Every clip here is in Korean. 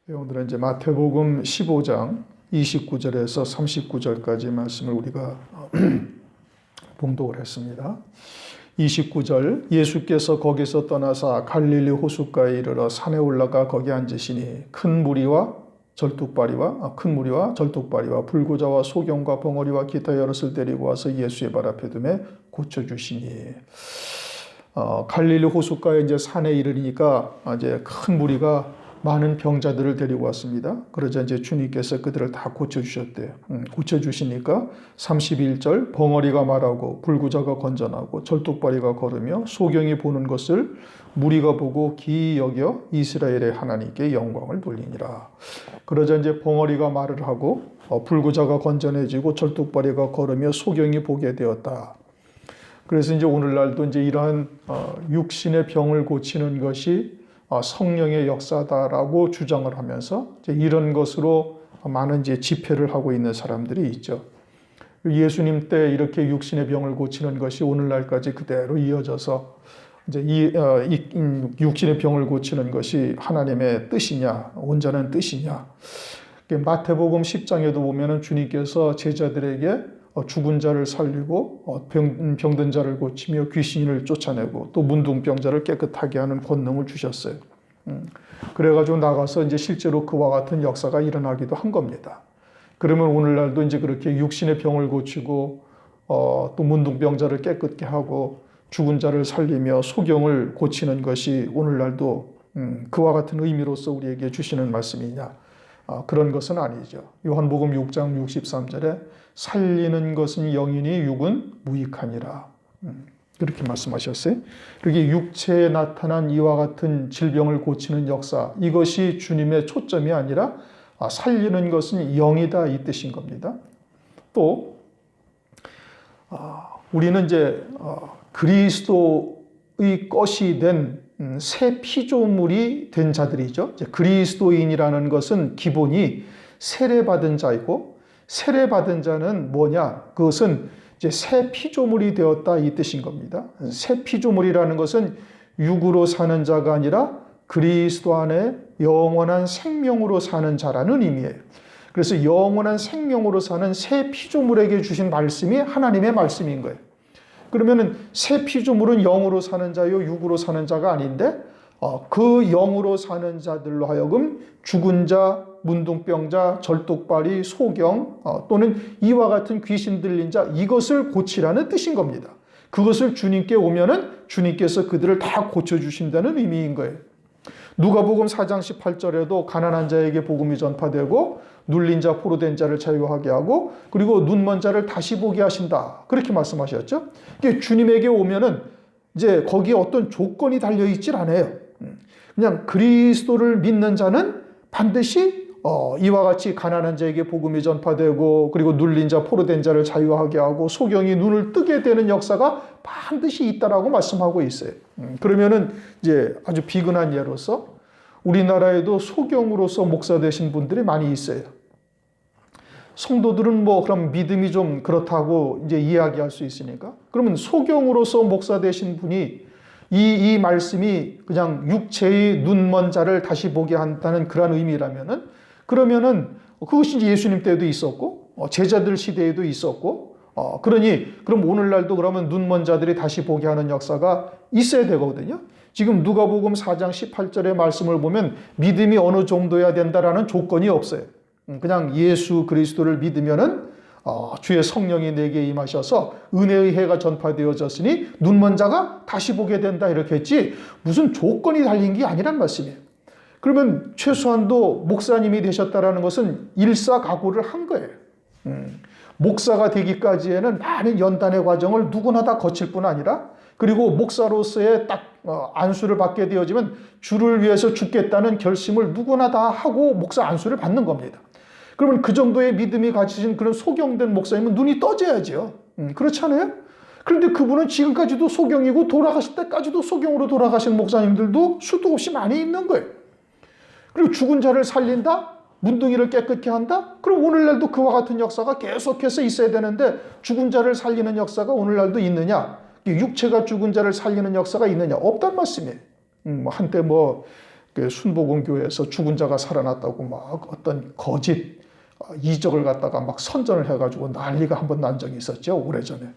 오늘은 이제 마태복음 15장 29절에서 39절까지 말씀을 우리가 봉독을 했습니다. 29절, 예수께서 거기서 떠나사 갈릴리 호숫가에 이르러 산에 올라가 거기 앉으시니 큰 무리와 절뚝발이와 불구자와 소경과 벙어리와 기타 여럿을 데리고 와서 예수의 발 앞에 두매 고쳐주시니. 갈릴리 호숫가에 이제 산에 이르니까 이제 큰 무리가 많은 병자들을 데리고 왔습니다. 그러자 이제 주님께서 그들을 다 고쳐주셨대요. 고쳐주시니까 31절, 벙어리가 말하고 불구자가 건전하고 절뚝발이가 걸으며 소경이 보는 것을 무리가 보고 기이 여겨 이스라엘의 하나님께 영광을 돌리니라. 그러자 이제 벙어리가 말을 하고 불구자가 건전해지고 절뚝발이가 걸으며 소경이 보게 되었다. 그래서 이제 오늘날도 이제 이러한 육신의 병을 고치는 것이 성령의 역사다라고 주장을 하면서 이제 이런 것으로 많은 이제 집회를 하고 있는 사람들이 있죠. 예수님 때 이렇게 육신의 병을 고치는 것이 오늘날까지 그대로 이어져서 이제 이 육신의 병을 고치는 것이 하나님의 뜻이냐, 온전한 뜻이냐. 마태복음 10장에도 보면은 주님께서 제자들에게 죽은 자를 살리고 병든 자를 고치며 귀신을 쫓아내고 또 문둥병자를 깨끗하게 하는 권능을 주셨어요. 그래가지고 나가서 이제 실제로 그와 같은 역사가 일어나기도 한 겁니다. 그러면 오늘날도 이제 그렇게 육신의 병을 고치고 또 문둥병자를 깨끗게 하고 죽은 자를 살리며 소경을 고치는 것이 오늘날도 그와 같은 의미로서 우리에게 주시는 말씀이냐? 그런 것은 아니죠. 요한복음 6장 63절에 살리는 것은 영이니 육은 무익하니라. 그렇게 말씀하셨어요. 그렇게 육체에 나타난 이와 같은 질병을 고치는 역사, 이것이 주님의 초점이 아니라 살리는 것은 영이다 이 뜻인 겁니다. 또 우리는 이제 그리스도의 것이 된 새 피조물이 된 자들이죠. 그리스도인이라는 것은 기본이 세례받은 자이고, 세례받은 자는 뭐냐? 그것은 이제 새 피조물이 되었다 이 뜻인 겁니다. 새 피조물이라는 것은 육으로 사는 자가 아니라 그리스도 안에 영원한 생명으로 사는 자라는 의미예요. 그래서 영원한 생명으로 사는 새 피조물에게 주신 말씀이 하나님의 말씀인 거예요. 그러면은 새 피조물은 영으로 사는 자요, 육으로 사는 자가 아닌데 그 영으로 사는 자들로 하여금 죽은 자, 문둥병자, 절뚝발이, 소경 또는 이와 같은 귀신 들린 자, 이것을 고치라는 뜻인 겁니다. 그것을 주님께 오면은 주님께서 그들을 다 고쳐주신다는 의미인 거예요. 누가복음 4장 18절에도 가난한 자에게 복음이 전파되고 눌린 자, 포로된 자를 자유하게 하고 그리고 눈먼 자를 다시 보게 하신다. 그렇게 말씀하셨죠. 주님에게 오면은 이제 거기에 어떤 조건이 달려있질 않아요. 그냥 그리스도를 믿는 자는 반드시 이와 같이 가난한 자에게 복음이 전파되고 그리고 눌린 자, 포로된 자를 자유하게 하고 소경이 눈을 뜨게 되는 역사가 반드시 있다라고 말씀하고 있어요. 그러면은 이제 아주 비근한 예로서 우리나라에도 소경으로서 목사 되신 분들이 많이 있어요. 성도들은 그럼 믿음이 좀 그렇다고 이제 이야기할 수 있으니까. 그러면 소경으로서 목사 되신 분이 이 말씀이 그냥 육체의 눈먼 자를 다시 보게 한다는 그런 그러면은 그것이 이제 예수님 때에도 있었고, 제자들 시대에도 있었고, 그럼 오늘날도 그러면 눈먼 자들이 다시 보게 하는 역사가 있어야 되거든요. 지금 누가복음 4장 18절의 말씀을 보면 믿음이 어느 정도여야 된다라는 조건이 없어요. 그냥 예수 그리스도를 믿으면은 주의 성령이 내게 임하셔서 은혜의 해가 전파되어졌으니 눈먼 자가 다시 보게 된다 이렇게 했지 무슨 조건이 달린 게 아니란 말씀이에요. 그러면 최소한도 목사님이 되셨다라는 것은 일사각오를 한 거예요. 목사가 되기까지에는 많은 연단의 과정을 누구나 다 거칠 뿐 아니라 그리고 목사로서의 딱 안수를 받게 되어지면 주를 위해서 죽겠다는 결심을 누구나 다 하고 목사 안수를 받는 겁니다. 그러면 그 정도의 믿음이 가지신 그런 소경된 목사님은 눈이 떠져야죠. 그렇잖아요? 그런데 그분은 지금까지도 소경이고 돌아가실 때까지도 소경으로 돌아가신 목사님들도 수도 없이 많이 있는 거예요. 그리고 죽은 자를 살린다? 문둥이를 깨끗게 한다? 그럼 오늘날도 그와 같은 역사가 계속해서 있어야 되는데 죽은 자를 살리는 역사가 오늘날도 있느냐? 육체가 죽은 자를 살리는 역사가 있느냐? 없단 말씀이에요. 한때 그 순복음교회에서 죽은 자가 살아났다고 막 어떤 거짓 이적을 갖다가 막 선전을 해가지고 난리가 한번 난 적이 있었죠, 오래전에.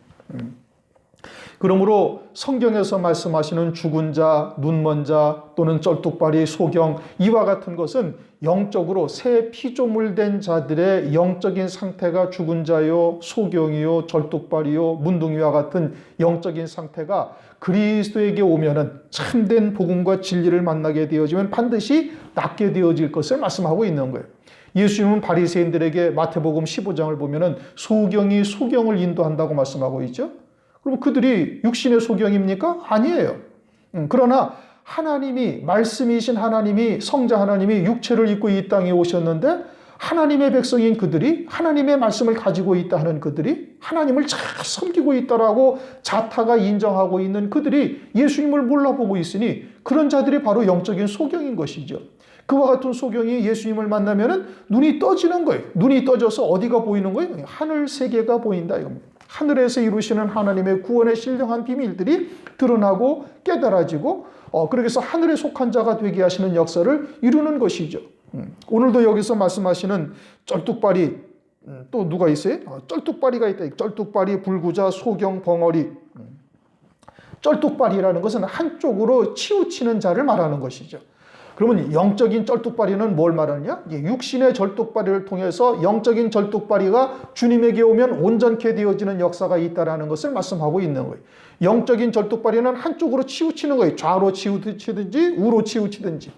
그러므로 성경에서 말씀하시는 죽은 자, 눈먼 자 또는 쩔뚝발이, 소경 이와 같은 것은 영적으로 새 피조물된 자들의 영적인 상태가 죽은 자요, 소경이요, 쩔뚝발이요, 문둥이와 같은 영적인 상태가 그리스도에게 오면은 참된 복음과 진리를 만나게 되어지면 반드시 낫게 되어질 것을 말씀하고 있는 거예요. 예수님은 바리새인들에게 마태복음 15장을 보면은 소경이 소경을 인도한다고 말씀하고 있죠. 그럼 그들이 육신의 소경입니까? 아니에요. 그러나 하나님이, 말씀이신 하나님이, 성자 하나님이 육체를 입고 이 땅에 오셨는데 하나님의 백성인 그들이, 하나님의 말씀을 가지고 있다 하는 그들이, 하나님을 잘 섬기고 있다라고 자타가 인정하고 있는 그들이 예수님을 몰라보고 있으니 그런 자들이 바로 영적인 소경인 것이죠. 그와 같은 소경이 예수님을 만나면은 눈이 떠지는 거예요. 눈이 떠져서 어디가 보이는 거예요? 하늘 세계가 보인다 이겁니다. 하늘에서 이루시는 하나님의 구원의 신령한 비밀들이 드러나고 깨달아지고 그렇게 해서 하늘에 속한 자가 되게 하시는 역사를 이루는 것이죠. 오늘도 여기서 말씀하시는 쩔뚝발이 또 누가 있어요? 쩔뚝발이가 있다. 쩔뚝발이, 불구자, 소경, 벙어리. 쩔뚝발이라는 것은 한쪽으로 치우치는 자를 말하는 것이죠. 그러면 영적인 쩔뚝발이는 뭘 말하느냐? 육신의 쩔뚝발이를 통해서 영적인 쩔뚝발이가 주님에게 오면 온전케 되어지는 역사가 있다는 것을 말씀하고 있는 거예요. 영적인 쩔뚝발이는 한쪽으로 치우치는 거예요. 좌로 치우치든지 우로 치우치든지.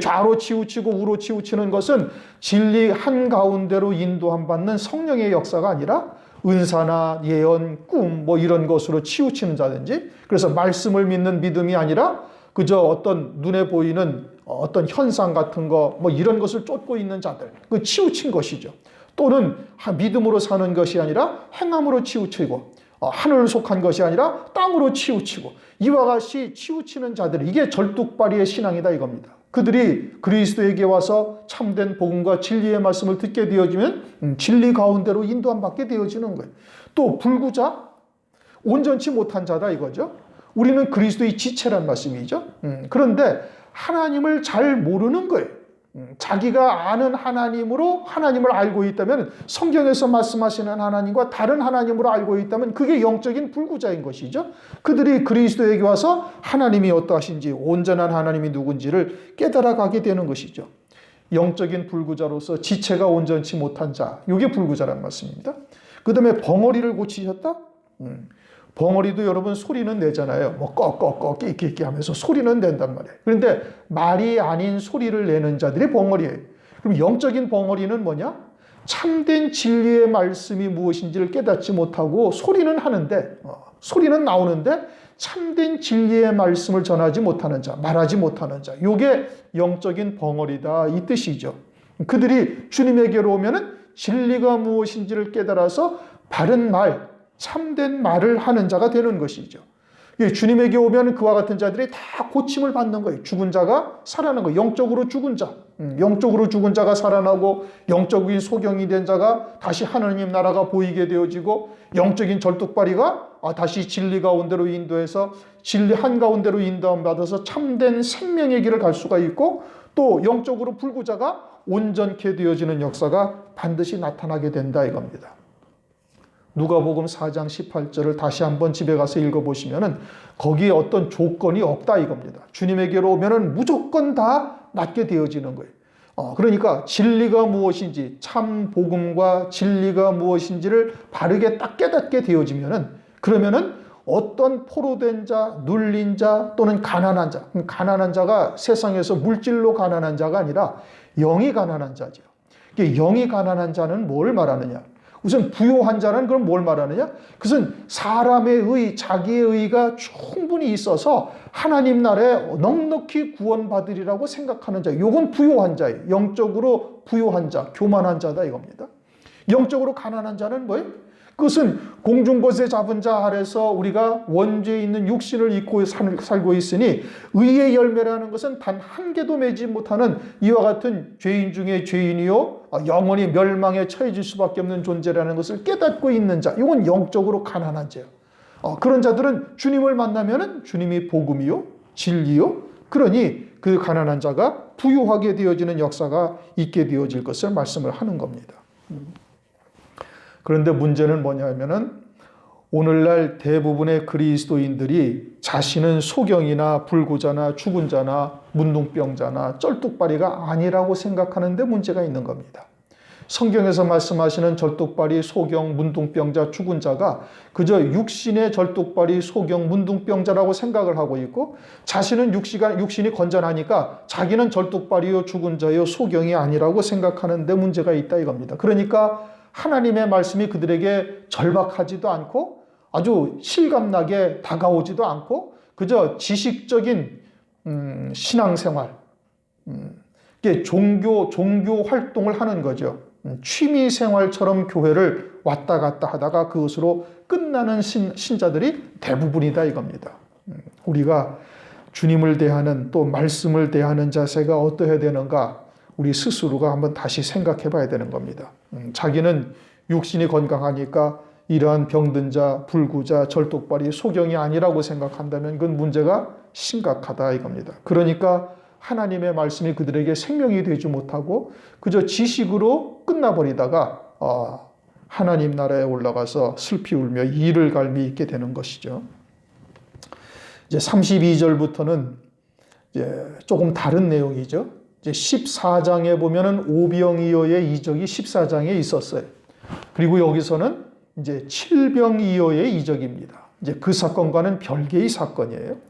좌로 치우치고 우로 치우치는 것은 진리 한가운데로 인도함 받는 성령의 역사가 아니라 은사나 예언, 꿈 이런 것으로 치우치는 자든지, 그래서 말씀을 믿는 믿음이 아니라 그저 어떤 눈에 보이는 어떤 현상 같은 거 이런 것을 쫓고 있는 자들, 그 치우친 것이죠. 또는 믿음으로 사는 것이 아니라 행함으로 치우치고 하늘을 속한 것이 아니라 땅으로 치우치고 이와 같이 치우치는 자들, 이게 절뚝발이의 신앙이다 이겁니다. 그들이 그리스도에게 와서 참된 복음과 진리의 말씀을 듣게 되어지면 진리 가운데로 인도함 받게 되어지는 거예요. 또 불구자, 온전치 못한 자다 이거죠. 우리는 그리스도의 지체란 말씀이죠. 그런데 하나님을 잘 모르는 거예요. 자기가 아는 하나님으로 하나님을 알고 있다면, 성경에서 말씀하시는 하나님과 다른 하나님으로 알고 있다면 그게 영적인 불구자인 것이죠. 그들이 그리스도에게 와서 하나님이 어떠하신지, 온전한 하나님이 누군지를 깨달아가게 되는 것이죠. 영적인 불구자로서 지체가 온전치 못한 자, 이게 불구자란 말씀입니다. 그 다음에 벙어리를 고치셨다? 벙어리도 여러분 소리는 내잖아요. 꺽꺽꺽 끼끼끼 하면서 소리는 낸단 말이에요. 그런데 말이 아닌 소리를 내는 자들이 벙어리예요. 그럼 영적인 벙어리는 뭐냐? 참된 진리의 말씀이 무엇인지를 깨닫지 못하고 소리는 하는데, 소리는 나오는데 참된 진리의 말씀을 전하지 못하는 자, 말하지 못하는 자, 이게 영적인 벙어리다 이 뜻이죠. 그들이 주님에게로 오면은 진리가 무엇인지를 깨달아서 바른 말, 참된 말을 하는 자가 되는 것이죠. 주님에게 오면 그와 같은 자들이 다 고침을 받는 거예요. 죽은 자가 살아나는 거예요. 영적으로 죽은 자, 영적으로 죽은 자가 살아나고 영적인 소경이 된 자가 다시 하나님 나라가 보이게 되어지고, 영적인 절뚝발이가 다시 진리 가운데로 인도해서 진리 한가운데로 인도함 받아서 참된 생명의 길을 갈 수가 있고, 또 영적으로 불구자가 온전케 되어지는 역사가 반드시 나타나게 된다 이겁니다. 누가복음 4장 18절을 다시 한번 집에 가서 읽어보시면은 거기에 어떤 조건이 없다 이겁니다. 주님에게로 오면은 무조건 다 낫게 되어지는 거예요. 그러니까 진리가 무엇인지, 참 복음과 진리가 무엇인지를 바르게 딱 깨닫게 되어지면은, 그러면은 어떤 포로된 자, 눌린 자 또는 가난한 자, 가난한 자가 세상에서 물질로 가난한 자가 아니라 영이 가난한 자죠. 영이 가난한 자는 뭘 말하느냐? 우선 부요한 자는 그럼 뭘 말하느냐? 그것은 사람의 의, 자기의 의가 충분히 있어서 하나님 나라에 넉넉히 구원받으리라고 생각하는 자. 요건 부요한 자예요. 영적으로 부요한 자, 교만한 자다 이겁니다. 영적으로 가난한 자는 뭐예요? 그것은 공중것에 잡은 자 아래서 우리가 원죄에 있는 육신을 입고 살고 있으니 의의 열매라는 것은 단 한 개도 맺지 못하는 이와 같은 죄인 중에 죄인이요 영원히 멸망에 처해질 수밖에 없는 존재라는 것을 깨닫고 있는 자, 이건 영적으로 가난한 자예요. 그런 자들은 주님을 만나면은 주님이 복음이요 진리요 그러니 그 가난한 자가 부유하게 되어지는 역사가 있게 되어질 것을 말씀을 하는 겁니다. 그런데 문제는 뭐냐면은 오늘날 대부분의 그리스도인들이 자신은 소경이나 불구자나 죽은 자나 문둥병자나 쩔뚝발이가 아니라고 생각하는데 문제가 있는 겁니다. 성경에서 말씀하시는 절뚝발이, 소경, 문둥병자, 죽은 자가 그저 육신의 절뚝발이, 소경, 문둥병자라고 생각을 하고 있고 자신은 육신이 건전하니까 자기는 절뚝발이요, 죽은 자요, 소경이 아니라고 생각하는데 문제가 있다 이겁니다. 그러니까 하나님의 말씀이 그들에게 절박하지도 않고 아주 실감나게 다가오지도 않고 그저 지식적인 신앙생활, 종교 활동을 하는 거죠. 취미생활처럼 교회를 왔다 갔다 하다가 그것으로 끝나는 신자들이 대부분이다 이겁니다. 우리가 주님을 대하는 또 말씀을 대하는 자세가 어떠해야 되는가 우리 스스로가 한번 다시 생각해 봐야 되는 겁니다. 자기는 육신이 건강하니까 이러한 병든 자, 불구자, 절뚝발이, 소경이 아니라고 생각한다면 그건 문제가 심각하다 이겁니다. 그러니까 하나님의 말씀이 그들에게 생명이 되지 못하고 그저 지식으로 끝나버리다가 하나님 나라에 올라가서 슬피 울며 이를 갈미 있게 되는 것이죠. 이제 32절부터는 이제 조금 다른 내용이죠. 이제 14장에 보면은 오병이어의 이적이 14장에 있었어요. 그리고 여기서는 이제 칠병이어의 이적입니다. 이제 그 사건과는 별개의 사건이에요.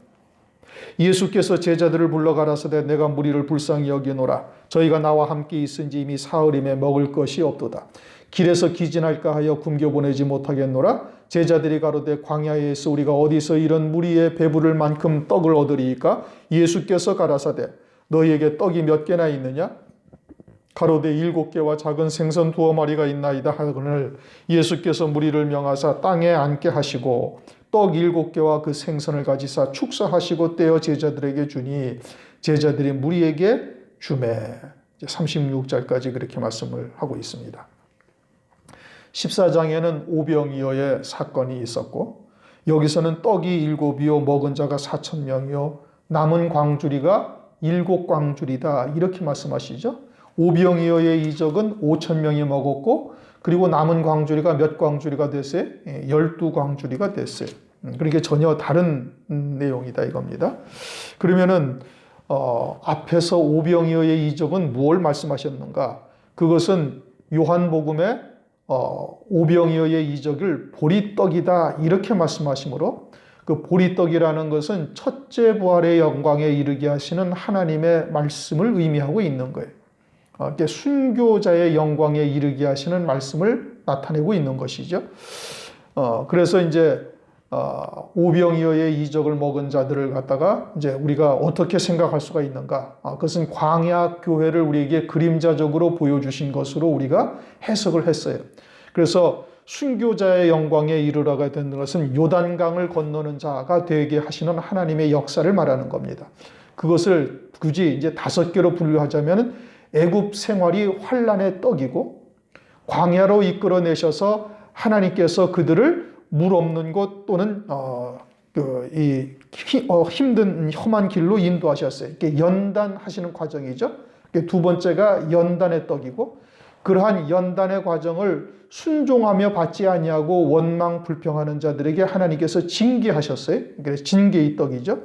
예수께서 제자들을 불러 가라사대 내가 무리를 불쌍히 여기노라. 저희가 나와 함께 있은지 이미 사흘임에 먹을 것이 없도다. 길에서 기진할까 하여 굶겨보내지 못하겠노라. 제자들이 가로되 광야에서 우리가 어디서 이런 무리의 배부를 만큼 떡을 얻으리이까? 예수께서 가라사대 너희에게 떡이 몇 개나 있느냐? 가로되 7개와 작은 생선 2마리가 있나이다 하거늘 예수께서 무리를 명하사 땅에 앉게 하시고 떡 7개와 그 생선을 가지사 축사하시고 떼어 제자들에게 주니 제자들이 무리에게 주매. 36절까지 그렇게 말씀을 하고 있습니다. 14장에는 오병이어의 사건이 있었고 여기서는 떡이 7이요 먹은 자가 4,000명이요 남은 광주리가 7광주리다 이렇게 말씀하시죠. 오병이어의 이적은 5,000명이 먹었고 그리고 남은 광주리가 몇 광주리가 됐어요? 12광주리가 됐어요. 그러니까 전혀 다른 내용이다 이겁니다. 그러면은 앞에서 오병이어의 이적은 무엇을 말씀하셨는가? 그것은 요한복음에 오병이어의 이적을 보리떡이다 이렇게 말씀하시므로 그 보리떡이라는 것은 첫째 부활의 영광에 이르게 하시는 하나님의 말씀을 의미하고 있는 거예요. 순교자의 영광에 이르게 하시는 말씀을 나타내고 있는 것이죠. 그래서 이제 오병이어의 이적을 먹은 자들을 갖다가 이제 우리가 어떻게 생각할 수가 있는가? 그것은 광야 교회를 우리에게 그림자적으로 보여주신 것으로 우리가 해석을 했어요. 그래서 순교자의 영광에 이르러가 되는 것은 요단강을 건너는 자가 되게 하시는 하나님의 역사를 말하는 겁니다. 그것을 굳이 이제 5개로 분류하자면 애굽 생활이 환난의 떡이고 광야로 이끌어내셔서 하나님께서 그들을 물 없는 곳 또는 힘든 험한 길로 인도하셨어요. 이렇게 연단하시는 과정이죠. 두 번째가 연단의 떡이고 그러한 연단의 과정을 순종하며 받지 아니하고 원망 불평하는 자들에게 하나님께서 징계하셨어요. 그래서 징계의 떡이죠.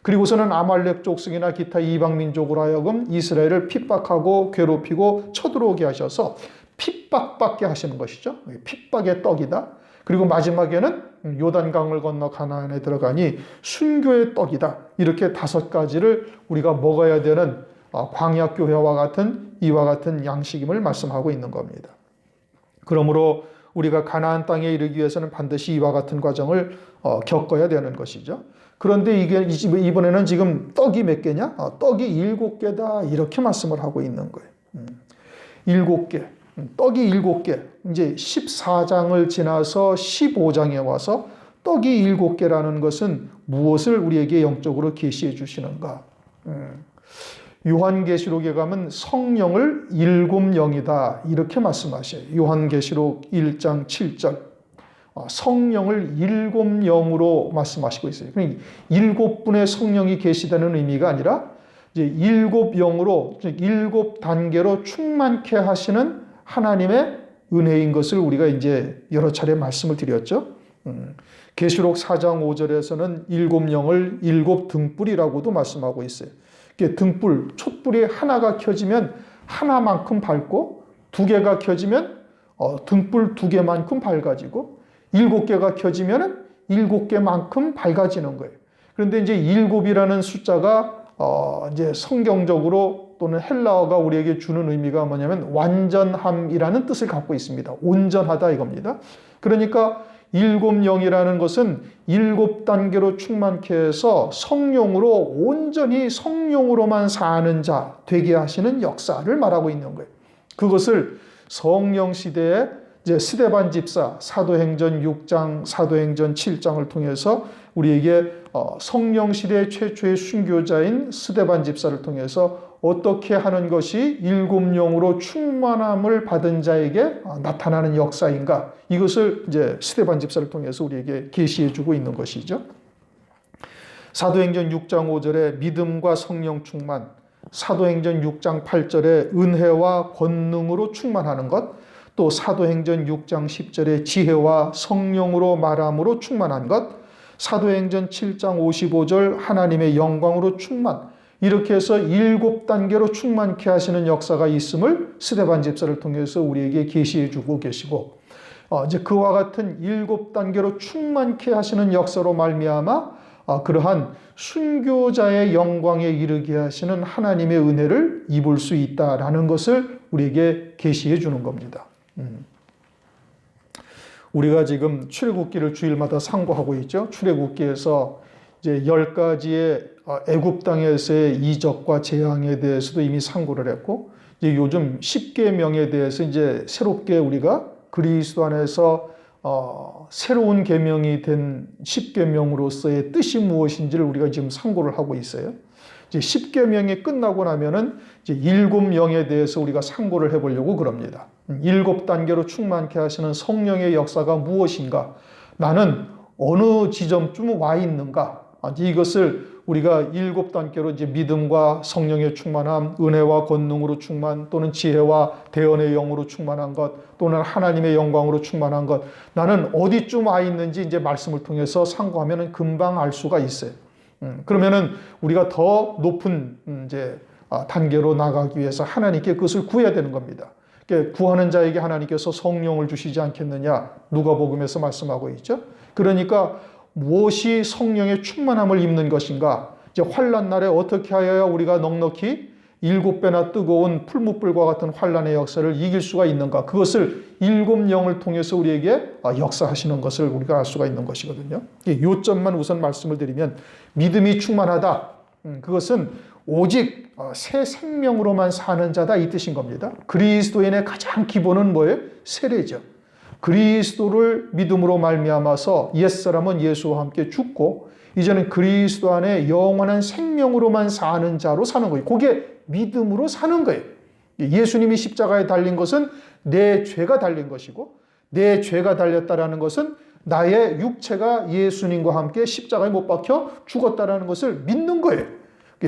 그리고서는 아말렉 족속이나 기타 이방 민족으로 하여금 이스라엘을 핍박하고 괴롭히고 쳐들어오게 하셔서 핍박받게 하시는 것이죠. 핍박의 떡이다. 그리고 마지막에는 요단강을 건너 가나안에 들어가니 순교의 떡이다. 이렇게 5가지를 우리가 먹어야 되는 광야교회와 같은 이와 같은 양식임을 말씀하고 있는 겁니다. 그러므로 우리가 가나안 땅에 이르기 위해서는 반드시 이와 같은 과정을 겪어야 되는 것이죠. 그런데 이번에는 지금 떡이 몇 개냐? 떡이 7개다 이렇게 말씀을 하고 있는 거예요. 7개. 떡이 7개. 이제 14장을 지나서 15장에 와서 떡이 7개라는 것은 무엇을 우리에게 영적으로 계시해 주시는가? 요한계시록에 가면 성령을 7영이다 이렇게 말씀하셔요. 요한계시록 1장 7절 성령을 7영으로 말씀하시고 있어요. 그러니까 7분의 성령이 계시다는 의미가 아니라 이제 7영으로, 즉 7단계로 충만케 하시는 하나님의 은혜인 것을 우리가 이제 여러 차례 말씀을 드렸죠. 계시록 4장 5절에서는 7영을 7등불이라고도 말씀하고 있어요. 등불, 촛불이 하나가 켜지면 하나만큼 밝고 2개가 켜지면 등불 2개만큼 밝아지고 7개가 켜지면 7개만큼 밝아지는 거예요. 그런데 이제 7이라는 숫자가 이제 성경적으로 또는 헬라어가 우리에게 주는 의미가 뭐냐면 완전함이라는 뜻을 갖고 있습니다. 온전하다 이겁니다. 그러니까 7영이라는 것은 7단계로 충만케 해서 성령으로 온전히 성령으로만 사는 자 되게 하시는 역사를 말하고 있는 거예요. 그것을 성령 시대에 이제 스데반 집사 사도행전 6장, 사도행전 7장을 통해서 우리에게 성령 시대 최초의 순교자인 스데반 집사를 통해서 어떻게 하는 것이 7영으로 충만함을 받은 자에게 나타나는 역사인가, 이것을 이제 스데반 집사를 통해서 우리에게 계시해 주고 있는 것이죠. 사도행전 6장 5절에 믿음과 성령 충만, 사도행전 6장 8절에 은혜와 권능으로 충만하는 것, 또 사도행전 6장 10절에 지혜와 성령으로 말함으로 충만한 것, 사도행전 7장 55절 하나님의 영광으로 충만, 이렇게 해서 7단계로 충만케 하시는 역사가 있음을 스데반 집사를 통해서 우리에게 계시해 주고 계시고, 이제 그와 같은 7단계로 충만케 하시는 역사로 말미암아 그러한 순교자의 영광에 이르게 하시는 하나님의 은혜를 입을 수 있다라는 것을 우리에게 계시해 주는 겁니다. 우리가 지금 출애굽기를 주일마다 상고하고 있죠. 출애굽기에서 이제 10가지의 애굽 땅에서의 이적과 재앙에 대해서도 이미 상고를 했고, 이제 요즘 10계명에 대해서 이제 새롭게 우리가 그리스도 안에서 새로운 계명이 된 10계명으로서의 뜻이 무엇인지를 우리가 지금 상고를 하고 있어요. 이제 10계명이 끝나고 나면은 이제 7영에 대해서 우리가 상고를 해보려고 그럽니다. 7단계로 충만케 하시는 성령의 역사가 무엇인가? 나는 어느 지점쯤 와 있는가? 이것을 우리가 7단계로 이제 믿음과 성령의 충만함, 은혜와 권능으로 충만, 또는 지혜와 대언의 영으로 충만한 것, 또는 하나님의 영광으로 충만한 것, 나는 어디쯤 와 있는지 이제 말씀을 통해서 상고하면은 금방 알 수가 있어요. 그러면은 우리가 더 높은 이제 단계로 나가기 위해서 하나님께 그것을 구해야 되는 겁니다. 구하는 자에게 하나님께서 성령을 주시지 않겠느냐, 누가복음에서 말씀하고 있죠. 그러니까 무엇이 성령의 충만함을 입는 것인가? 이제 환난 날에 어떻게 하여야 우리가 넉넉히 7배나 뜨거운 풀무불과 같은 환난의 역사를 이길 수가 있는가? 그것을 7영을 통해서 우리에게 역사하시는 것을 우리가 알 수가 있는 것이거든요. 이 요점만 우선 말씀을 드리면, 믿음이 충만하다, 그것은 오직 새 생명으로만 사는 자다, 이 뜻인 겁니다. 그리스도인의 가장 기본은 뭐예요? 세례죠. 그리스도를 믿음으로 말미암아서 옛사람은 예수와 함께 죽고 이제는 그리스도 안에 영원한 생명으로만 사는 자로 사는 거예요. 그게 믿음으로 사는 거예요. 예수님이 십자가에 달린 것은 내 죄가 달린 것이고, 내 죄가 달렸다라는 것은 나의 육체가 예수님과 함께 십자가에 못 박혀 죽었다라는 것을 믿는 거예요.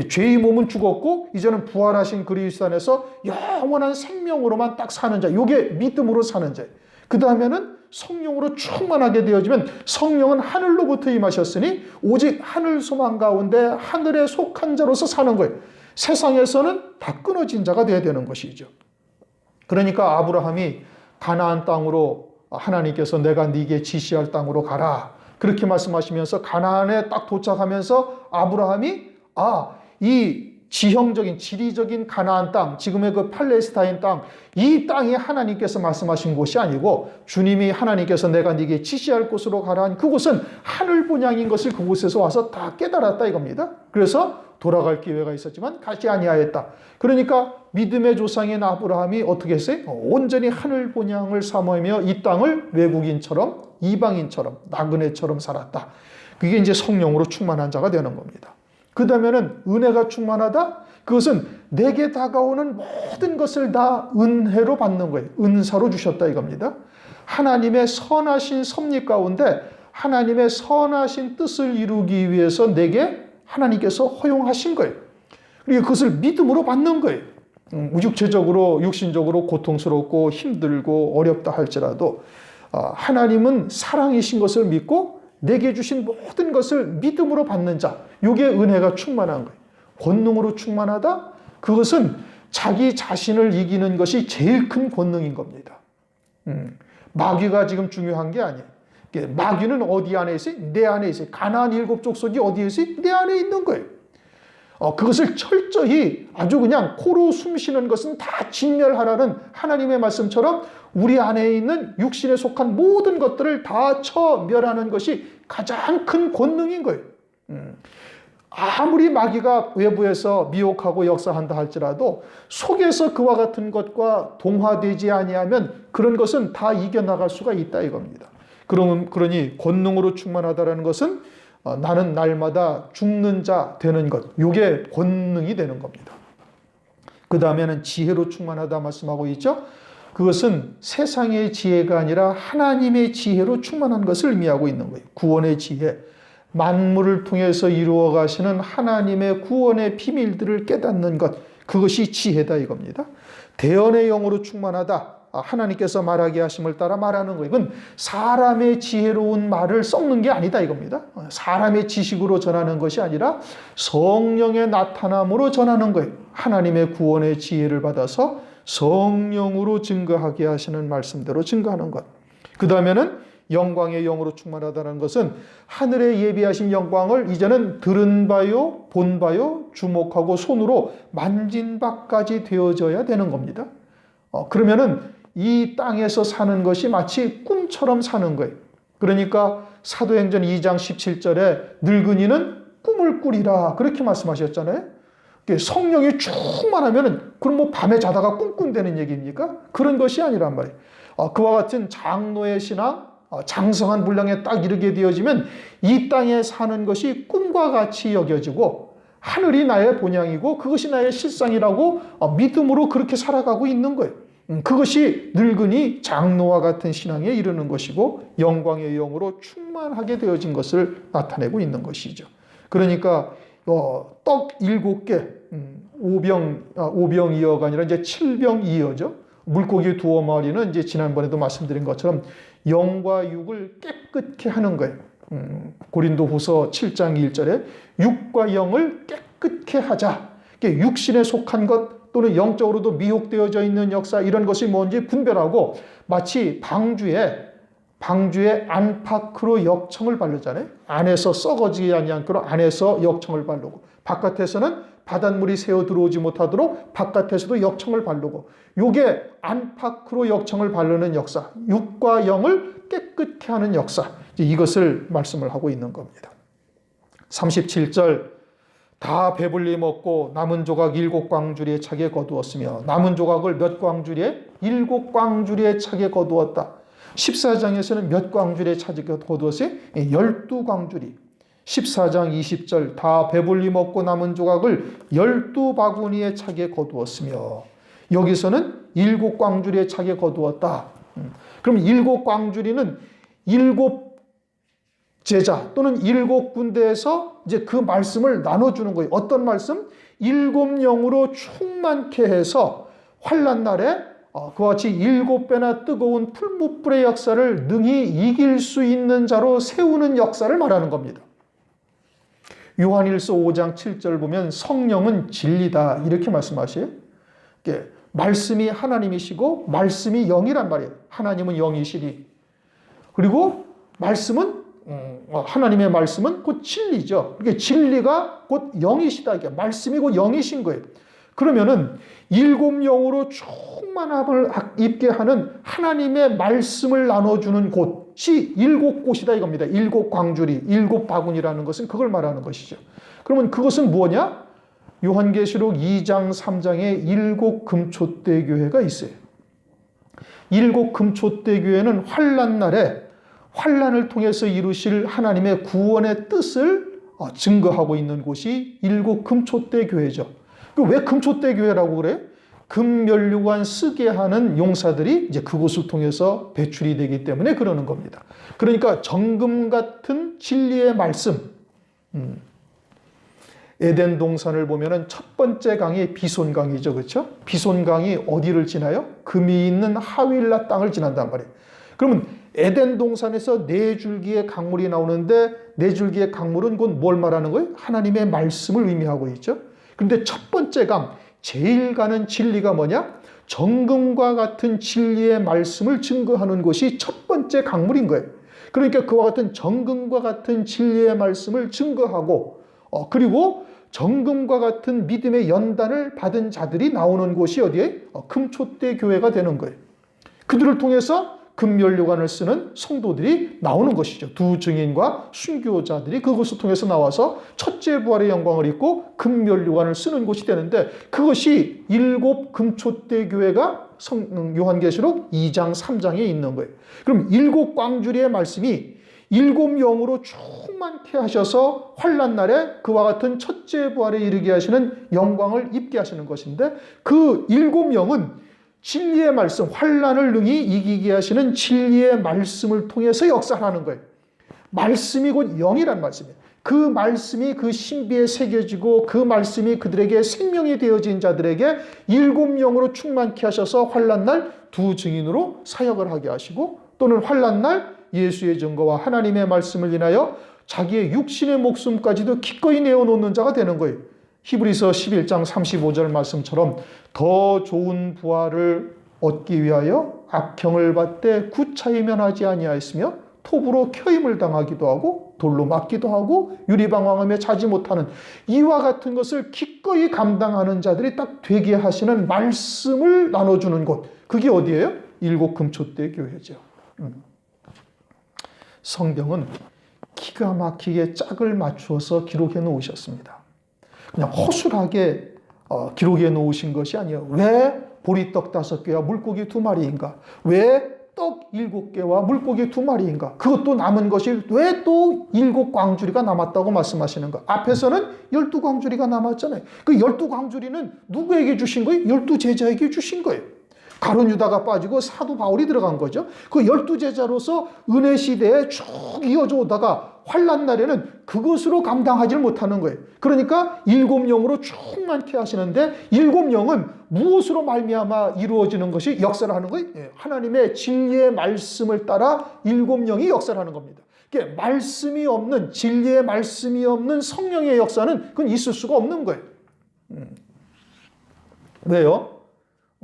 죄의 몸은 죽었고 이제는 부활하신 그리스도 안에서 영원한 생명으로만 딱 사는 자, 이게 믿음으로 사는 자예요. 그 다음에는 성령으로 충만하게 되어지면, 성령은 하늘로부터 임하셨으니 오직 하늘 소망 가운데 하늘에 속한 자로서 사는 거예요. 세상에서는 다 끊어진 자가 되어야 되는 것이죠. 그러니까 아브라함이 가나안 땅으로, 하나님께서 내가 네게 지시할 땅으로 가라, 그렇게 말씀하시면서 가나안에 딱 도착하면서 아브라함이 이 지형적인 지리적인 가나안 땅, 지금의 그 팔레스타인 땅, 이 땅이 하나님께서 말씀하신 곳이 아니고 주님이 하나님께서 내가 네게 지시할 곳으로 가라 한 그곳은 하늘 본향인 것을 그곳에서 와서 다 깨달았다 이겁니다. 그래서 돌아갈 기회가 있었지만 가지 아니하였다. 그러니까 믿음의 조상인 아브라함이 어떻게 했어요? 온전히 하늘 본향을 사모하며 이 땅을 외국인처럼, 이방인처럼, 나그네처럼 살았다. 그게 이제 성령으로 충만한 자가 되는 겁니다. 그 다음에는 은혜가 충만하다? 그것은 내게 다가오는 모든 것을 다 은혜로 받는 거예요. 은사로 주셨다 이겁니다. 하나님의 선하신 섭리 가운데 하나님의 선하신 뜻을 이루기 위해서 내게 하나님께서 허용하신 거예요. 그리고 그것을 믿음으로 받는 거예요. 육체적으로 육신적으로 고통스럽고 힘들고 어렵다 할지라도 하나님은 사랑이신 것을 믿고 내게 주신 모든 것을 믿음으로 받는 자, 이게 은혜가 충만한 거예요. 권능으로 충만하다? 그것은 자기 자신을 이기는 것이 제일 큰 권능인 겁니다. 마귀가 지금 중요한 게 아니에요. 마귀는 어디 안에 있어요? 내 안에 있어요. 가나안 7족속이 어디에 있어요? 내 안에 있는 거예요. 그것을 철저히 아주 그냥 코로 숨 쉬는 것은 다 진멸하라는 하나님의 말씀처럼 우리 안에 있는 육신에 속한 모든 것들을 다 처멸하는 것이 가장 큰 권능인 거예요. 아무리 마귀가 외부에서 미혹하고 역사한다 할지라도 속에서 그와 같은 것과 동화되지 아니하면 그런 것은 다 이겨나갈 수가 있다 이겁니다. 그러니 권능으로 충만하다라는 것은 나는 날마다 죽는 자 되는 것, 이게 권능이 되는 겁니다. 그 다음에는 지혜로 충만하다 말씀하고 있죠. 그것은 세상의 지혜가 아니라 하나님의 지혜로 충만한 것을 의미하고 있는 거예요. 구원의 지혜, 만물을 통해서 이루어 가시는 하나님의 구원의 비밀들을 깨닫는 것, 그것이 지혜다 이겁니다. 대언의 영으로 충만하다, 하나님께서 말하게 하심을 따라 말하는 거예요. 이건 사람의 지혜로운 말을 썩는 게 아니다 이겁니다. 사람의 지식으로 전하는 것이 아니라 성령의 나타남으로 전하는 거예요. 하나님의 구원의 지혜를 받아서 성령으로 증거하게 하시는 말씀대로 증거하는 것. 그 다음에는 영광의 영으로 충만하다는 것은 하늘에 예비하신 영광을 이제는 들은 바요, 본 바요, 주목하고 손으로 만진 바까지 되어져야 되는 겁니다. 그러면은 이 땅에서 사는 것이 마치 꿈처럼 사는 거예요. 그러니까 사도행전 2장 17절에 늙은이는 꿈을 꾸리라 그렇게 말씀하셨잖아요. 성령이 충만하면 그럼 뭐 밤에 자다가 꿈꾼다는 얘기입니까? 그런 것이 아니란 말이에요. 그와 같은 장로의 신앙, 장성한 분량에 딱 이르게 되어지면 이 땅에 사는 것이 꿈과 같이 여겨지고 하늘이 나의 본향이고 그것이 나의 실상이라고 믿음으로 그렇게 살아가고 있는 거예요. 그것이 늙은이 장로와 같은 신앙에 이르는 것이고 영광의 영으로 충만하게 되어진 것을 나타내고 있는 것이죠. 그러니까 떡 7개, 오병이어가 아니라 이제 7병이어죠. 물고기 2마리는 이제 지난번에도 말씀드린 것처럼 영과 육을 깨끗게 하는 거예요. 고린도후서 7장 1절에 육과 영을 깨끗게 하자. 육신에 속한 것 또는 영적으로도 미혹되어져 있는 역사 이런 것이 뭔지 분별하고 마치 방주에 안팎으로 역청을 바르잖아요. 안에서 썩어지지 아니하도록 안에서 역청을 바르고 바깥에서는 바닷물이 새어 들어오지 못하도록 바깥에서도 역청을 바르고 요게 안팎으로 역청을 바르는 역사, 육과 영을 깨끗게 하는 역사, 이것을 말씀을 하고 있는 겁니다. 37절 다 배불리 먹고 남은 조각 7광주리에 차게 거두었으며 남은 조각을 몇 광주리에? 7광주리에 차게 거두었다. 14장에서는 몇 광주리에 차게 거두었어요? 12광주리. 14장 20절 다 배불리 먹고 남은 조각을 12바구니에 차게 거두었으며 여기서는 7광주리에 차게 거두었다. 그럼 7광주리는 7 제자 또는 7군데에서 이제 그 말씀을 나눠주는 거예요. 어떤 말씀? 7영으로 충만케 해서 환난 날에 그와 같이 7배나 뜨거운 풀무불의 역사를 능히 이길 수 있는 자로 세우는 역사를 말하는 겁니다. 요한일서 5장 7절 보면 성령은 진리다 이렇게 말씀하셔요. 말씀이 하나님이시고 말씀이 영이란 말이에요. 하나님은 영이시니. 그리고 말씀은 하나님의 말씀은 곧 진리죠. 그러니까 진리가 곧 영이시다. 이게 말씀이 곧 영이신 거예요. 그러면은 7영으로 충만함을 입게 하는 하나님의 말씀을 나눠주는 곳이 7곳이다 이겁니다. 7광주리, 7바구니라는 것은 그걸 말하는 것이죠. 그러면 그것은 뭐냐? 요한계시록 2장, 3장에 7 금촛대 교회가 있어요. 7 금촛대 교회는 환난 날에 환난을 통해서 이루실 하나님의 구원의 뜻을 증거하고 있는 곳이 7 금촛대 교회죠. 왜 금촛대 교회라고 그래요? 금면류관 쓰게 하는 용사들이 이제 그곳을 통해서 배출이 되기 때문에 그러는 겁니다. 그러니까 정금 같은 진리의 말씀. 에덴 동산을 보면은 첫 번째 강이 비손강이죠. 그렇죠? 비손강이 어디를 지나요? 금이 있는 하윌라 땅을 지난단 말이에요. 그러면 에덴 동산에서 네 줄기의 강물이 나오는데 네 줄기의 강물은 곧 뭘 말하는 거예요? 하나님의 말씀을 의미하고 있죠. 그런데 첫 번째 강, 제일 가는 진리가 뭐냐? 정금과 같은 진리의 말씀을 증거하는 곳이 첫 번째 강물인 거예요. 그러니까 그와 같은 정금과 같은 진리의 말씀을 증거하고 그리고 정금과 같은 믿음의 연단을 받은 자들이 나오는 곳이 어디에? 금촛대 교회가 되는 거예요. 그들을 통해서 금면류관을 쓰는 성도들이 나오는 것이죠. 두 증인과 순교자들이 그것을 통해서 나와서 첫째 부활의 영광을 입고 금면류관을 쓰는 곳이 되는데 그것이 일곱 금촛대 교회가 요한계시록 2장 3장에 있는 거예요. 그럼 일곱 광주리의 말씀이 일곱 영으로 충만케 하셔서 환난 날에 그와 같은 첫째 부활에 이르게 하시는 영광을 입게 하시는 것인데 그 일곱 영은 진리의 말씀, 환난을 능히 이기게 하시는 진리의 말씀을 통해서 역사하는 거예요. 말씀이 곧 영이란 말씀이에요. 그 말씀이 그 신비에 새겨지고 그 말씀이 그들에게 생명이 되어진 자들에게 일곱 영으로 충만케 하셔서 환난 날 두 증인으로 사역을 하게 하시고 또는 환난 날 예수의 증거와 하나님의 말씀을 인하여 자기의 육신의 목숨까지도 기꺼이 내어놓는 자가 되는 거예요. 히브리서 11장 35절 말씀처럼 더 좋은 부활을 얻기 위하여 악형을 받되 구차히 면하지 아니하였으며 톱으로 켜임을 당하기도 하고 돌로 맞기도 하고 유리방황하며 자지 못하는 이와 같은 것을 기꺼이 감당하는 자들이 딱 되게 하시는 말씀을 나눠주는 곳. 그게 어디예요? 일곱 금촛대 교회죠. 성경은 기가 막히게 짝을 맞추어서 기록해 놓으셨습니다. 그냥 허술하게 기록해 놓으신 것이 아니에요. 왜 보리떡 5개와 물고기 2마리인가? 왜 떡 7개와 물고기 2마리인가? 그것도 남은 것이 왜 또 7광주리가 남았다고 말씀하시는가? 앞에서는 12광주리가 남았잖아요. 그 12광주리는 누구에게 주신 거예요? 12제자에게 주신 거예요. 가룟 유다가 빠지고 사도 바울이 들어간 거죠. 그 12제자로서 은혜 시대에 쭉 이어져 오다가 환난 날에는 그것으로 감당하지 못하는 거예요. 그러니까 일곱 영으로 충만케 하시는데 일곱 영은 무엇으로 말미암아 이루어지는 것이 역사를 하는 거예요? 하나님의 진리의 말씀을 따라 일곱 영이 역사를 하는 겁니다. 말씀이 없는, 진리의 말씀이 없는 성령의 역사는 그건 있을 수가 없는 거예요. 왜요?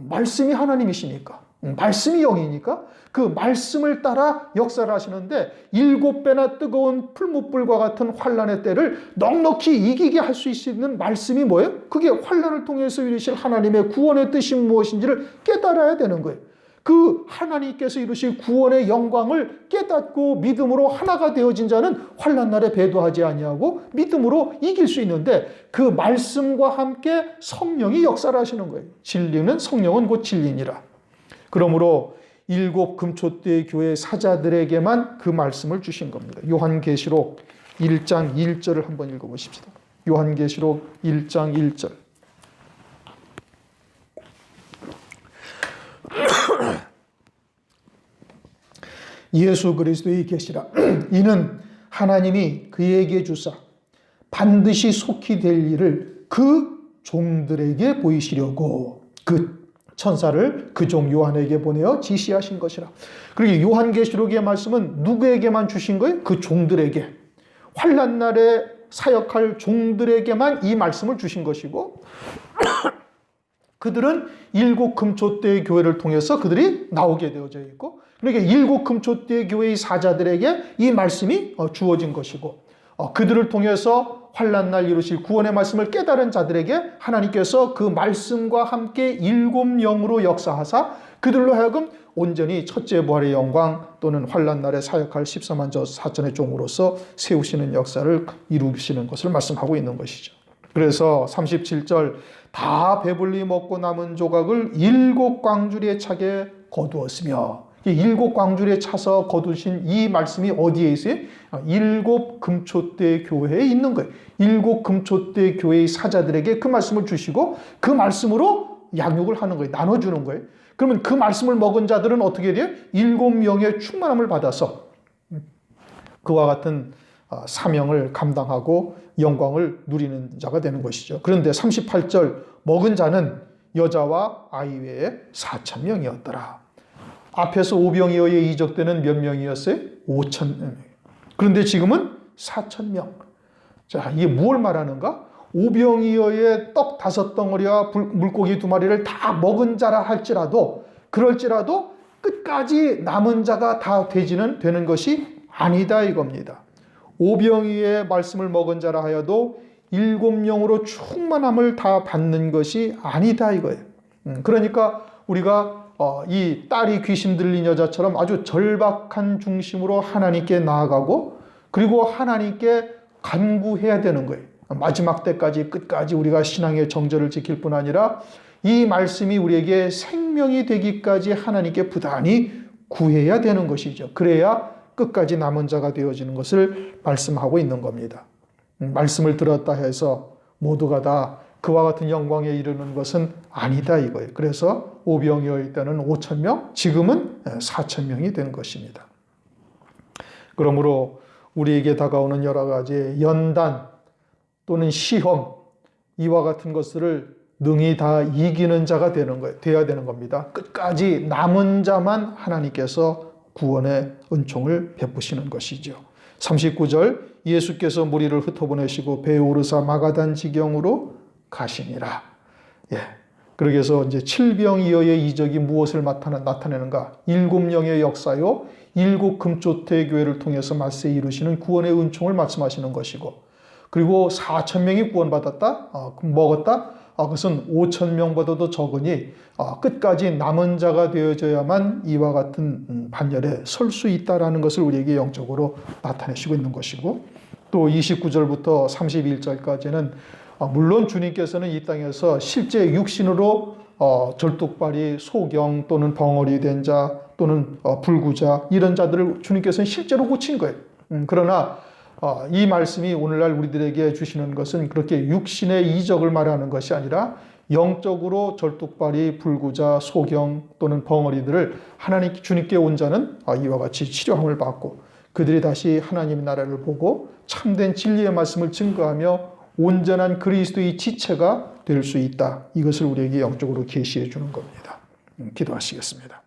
말씀이 하나님이시니까, 말씀이 영이니까 그 말씀을 따라 역사를 하시는데 7배나 뜨거운 풀무불과 같은 환난의 때를 넉넉히 이기게 할 수 있는 말씀이 뭐예요? 그게 환난을 통해서 이루실 하나님의 구원의 뜻이 무엇인지를 깨달아야 되는 거예요. 그 하나님께서 이루실 구원의 영광을 깨닫고 믿음으로 하나가 되어진 자는 환난 날에 배도하지 아니하고 믿음으로 이길 수 있는데 그 말씀과 함께 성령이 역사를 하시는 거예요. 진리는 성령은 곧 진리니라. 그러므로 7 금촛대 교회 사자들에게만 그 말씀을 주신 겁니다. 요한계시록 1장 1절을 한번 읽어보십시다. 요한계시록 1장 1절. 예수 그리스도의 계시라. 이는 하나님이 그에게 주사 반드시 속히 될 일을 그 종들에게 보이시려고 그 천사를 그 종 요한에게 보내어 지시하신 것이라. 그리고 요한계시록의 말씀은 누구에게만 주신 거예요? 그 종들에게. 환난 날에 사역할 종들에게만 이 말씀을 주신 것이고 그들은 7 금촛대 교회를 통해서 그들이 나오게 되어져 있고 그러니까 7 금촛대 교회의 사자들에게 이 말씀이 주어진 것이고 그들을 통해서 환난 날 이루실 구원의 말씀을 깨달은 자들에게 하나님께서 그 말씀과 함께 7 영으로 역사하사 그들로 하여금 온전히 첫째 부활의 영광 또는 환난 날에 사역할 14만 저 사천의 종으로서 세우시는 역사를 이루시는 것을 말씀하고 있는 것이죠. 그래서 37절 다 배불리 먹고 남은 조각을 7 광주리에 차게 거두었으며 7 광주리에 차서 거두신 이 말씀이 어디에 있어요? 7 금촛대 교회에 있는 거예요. 7 금촛대 교회의 사자들에게 그 말씀을 주시고 그 말씀으로 양육을 하는 거예요. 나눠주는 거예요. 그러면 그 말씀을 먹은 자들은 어떻게 돼요? 7명의 충만함을 받아서 그와 같은 사명을 감당하고 영광을 누리는 자가 되는 것이죠. 그런데 38절 먹은 자는 여자와 아이 외에 4,000명이었더라. 앞에서 오병이어에 이적되는 몇 명이었어요? 5,000명. 그런데 지금은 4,000명. 자, 이게 무엇을 말하는가? 오병이어의 떡 5덩어리와 물고기 2마리를 다 먹은 자라 할지라도, 그럴지라도 끝까지 남은 자가 다 되는 것이 아니다 이겁니다. 오병이어의 말씀을 먹은 자라 하여도 7명으로 충만함을 다 받는 것이 아니다 이거예요. 그러니까 우리가 이 딸이 귀신 들린 여자처럼 아주 절박한 중심으로 하나님께 나아가고 그리고 하나님께 간구해야 되는 거예요. 마지막 때까지 끝까지 우리가 신앙의 정절을 지킬 뿐 아니라 이 말씀이 우리에게 생명이 되기까지 하나님께 부단히 구해야 되는 것이죠. 그래야 끝까지 남은 자가 되어지는 것을 말씀하고 있는 겁니다. 말씀을 들었다 해서 모두가 다 그와 같은 영광에 이르는 것은 아니다 이거예요. 그래서 오병이어일 때는 5,000명, 지금은 4,000명이 된 것입니다. 그러므로 우리에게 다가오는 여러 가지 연단 또는 시험, 이와 같은 것들을 능히 다 이기는 자가 되어야 되는 겁니다. 끝까지 남은 자만 하나님께서 구원의 은총을 베푸시는 것이죠. 39절 예수께서 무리를 흩어보내시고 배에 오르사 마가단 지경으로 가시니라. 예. 그러기 위해서 이제 칠병이어의 이적이 무엇을 나타내는가? 7명의 역사요, 7 금조태 교회를 통해서 말세에 이루시는 구원의 은총을 말씀하시는 것이고, 그리고 4,000명이 구원받았다? 먹었다? 그것은 5,000명보다도 적으니 끝까지 남은 자가 되어져야만 이와 같은 반열에 설 수 있다라는 것을 우리에게 영적으로 나타내시고 있는 것이고, 또 29절부터 31절까지는 물론 주님께서는 이 땅에서 실제 육신으로 절뚝발이, 소경 또는 벙어리 된 자 또는 불구자 이런 자들을 주님께서는 실제로 고친 거예요. 그러나 이 말씀이 오늘날 우리들에게 주시는 것은 그렇게 육신의 이적을 말하는 것이 아니라 영적으로 절뚝발이, 불구자, 소경 또는 벙어리들을 하나님 주님께 온 자는 이와 같이 치료함을 받고 그들이 다시 하나님의 나라를 보고 참된 진리의 말씀을 증거하며 온전한 그리스도의 지체가 될 수 있다. 이것을 우리에게 영적으로 계시해 주는 겁니다. 기도하시겠습니다.